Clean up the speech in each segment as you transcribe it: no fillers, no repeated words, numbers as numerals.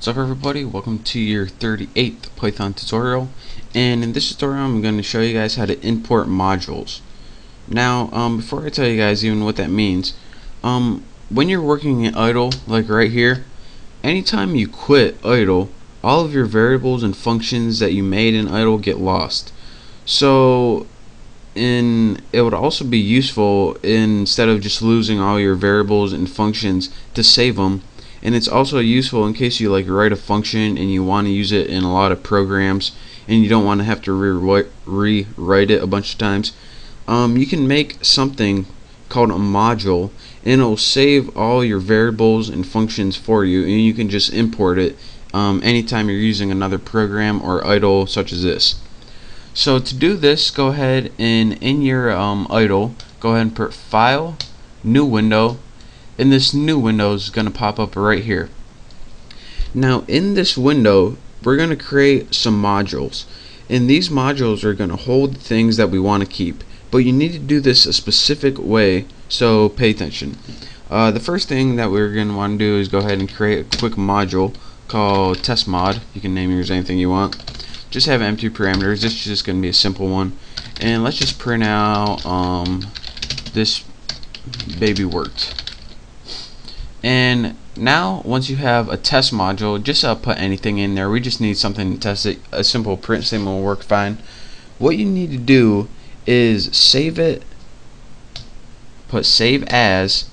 What's up everybody, welcome to your 38th Python tutorial, and in this tutorial I'm going to show you guys how to import modules. Now before I tell you guys even what that means, when you're working in idle, like right here, anytime you quit idle, all of your variables and functions that you made in idle get lost. So it would also be useful, instead of just losing all your variables and functions, to save them. And it's also useful in case you write a function and you want to use it in a lot of programs and you don't want to have to rewrite it a bunch of times. You can make something called a module, and it will save all your variables and functions for you, and you can just import it anytime you're using another program or idle such as this. So to do this, go ahead and in your idle, go ahead and put File, New Window, and this new window is going to pop up right here. Now in this window we're going to create some modules, and these modules are going to hold things that we want to keep, but you need to do this a specific way, so pay attention. The first thing that we're going to want to do is go ahead and create a quick module called test mod. You can name yours anything you want. Just have empty parameters. This is just going to be a simple one, and let's just print out this baby worked. And now once you have a test module, just put anything in there. We just need something to test it. A simple print statement will work fine. What you need to do is save it, put save as,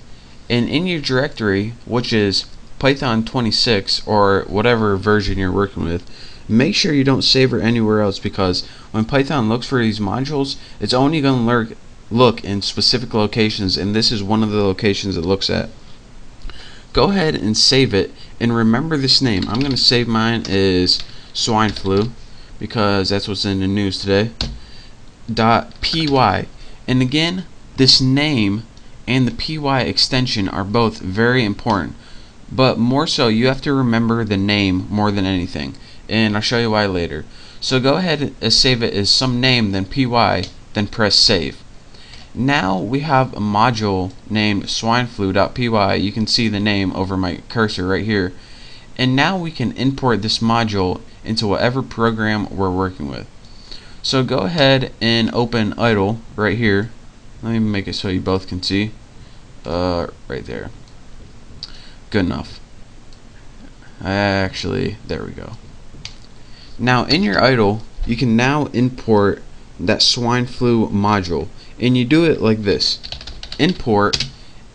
and in your directory, which is Python 26 or whatever version you're working with, make sure you don't save it anywhere else, because when Python looks for these modules, it's only going to look in specific locations, and this is one of the locations it looks at. Go ahead and save it, and remember this name. I'm going to save mine as swine flu, because that's what's in the news today. .py, and again, this name and the py extension are both very important, but more so you have to remember the name more than anything, and I'll show you why later. So go ahead and save it as some name, then py, then press save. Now we have a module named swineflu.py. You can see the name over my cursor right here, and now we can import this module into whatever program we're working with. So go ahead and open idle right here. Let me make it so you both can see. Right there. Good enough. Actually, there we go. Now in your idle, you can now import that swine flu module, and you do it like this: import,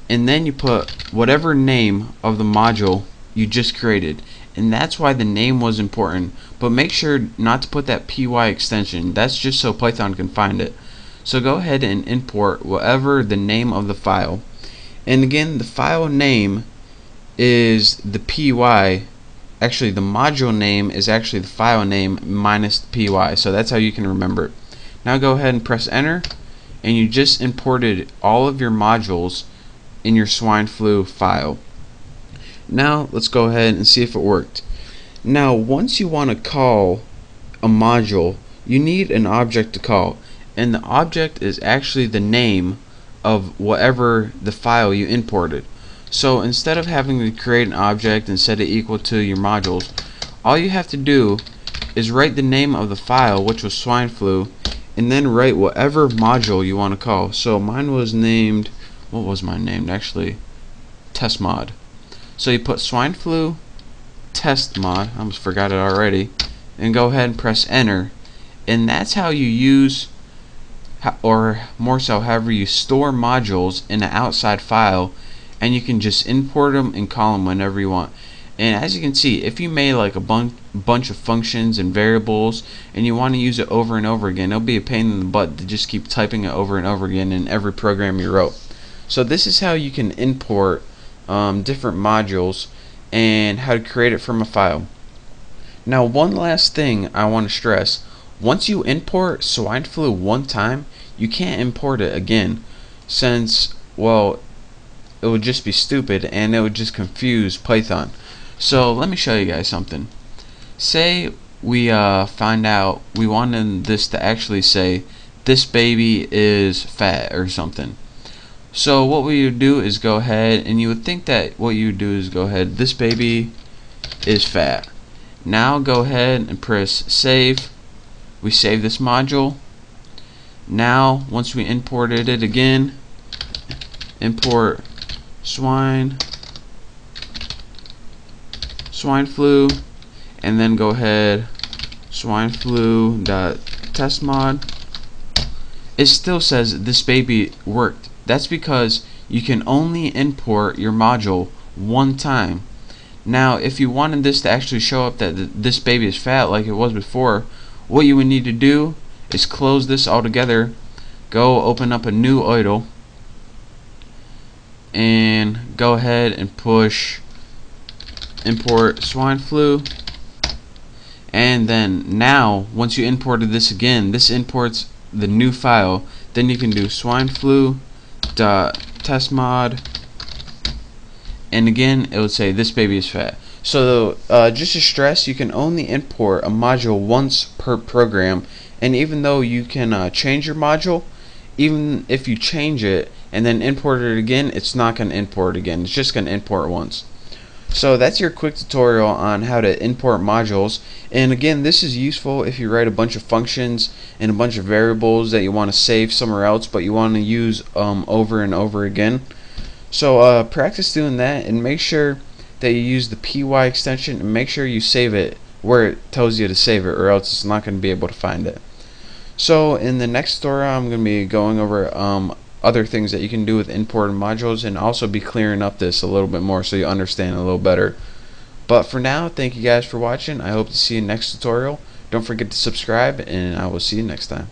and then you put whatever name of the module you just created, and that's why the name was important. But make sure not to put that py extension. That's just so Python can find it. So go ahead and import whatever the name of the file, and again the file name is the py. Actually, the module name is actually the file name minus the py, so that's how you can remember it. Now go ahead and press enter, and you just imported all of your modules in your swine flu file. Now let's go ahead and see if it worked. Now once you want to call a module, you need an object to call, and the object is actually the name of whatever the file you imported. So instead of having to create an object and set it equal to your modules, all you have to do is write the name of the file, which was swine flu, and then write whatever module you want to call. So mine was named, what was mine named? Actually, test mod. So you put swine flu test mod, I almost forgot it already, and go ahead and press enter, and that's how you use, or more so however you store modules in an outside file, and you can just import them and call them whenever you want. And as you can see, if you made like a bunch of functions and variables and you want to use it over and over again, it'll be a pain in the butt to just keep typing it over and over again in every program you wrote. So this is how you can import different modules and how to create it from a file. Now one last thing I want to stress: once you import swine flu one time, you can't import it again, since, well, it would just be stupid and it would just confuse Python. So let me show you guys something. Say we find out we wanted this to actually say this baby is fat or something. So what we would do is go ahead, and you would think that what you would do is go ahead, this baby is fat. Now go ahead and press save. We save this module. Now once we imported it again, import swine flu, and then go ahead swineflu.testmod. It still says this baby worked. That's because you can only import your module one time. Now if you wanted this to actually show up that this baby is fat like it was before, what you would need to do is close this all together, go open up a new idle, and go ahead and push import swine flu. And then now once you imported this again, this imports the new file. Then you can do swineflu.testmod, and again it would say this baby is fat. So just to stress, you can only import a module once per program, and even though you can change your module, even if you change it and then import it again, it's not going to import again. It's just going to import once. So that's your quick tutorial on how to import modules. And again, this is useful if you write a bunch of functions and a bunch of variables that you want to save somewhere else but you want to use over and over again. So practice doing that, and make sure that you use the py extension, and make sure you save it where it tells you to save it, or else it's not going to be able to find it. So in the next tutorial I'm going to be going over other things that you can do with imported modules, and also be clearing up this a little bit more so you understand a little better. But for now, thank you guys for watching. I hope to see you next tutorial. Don't forget to subscribe, and I will see you next time.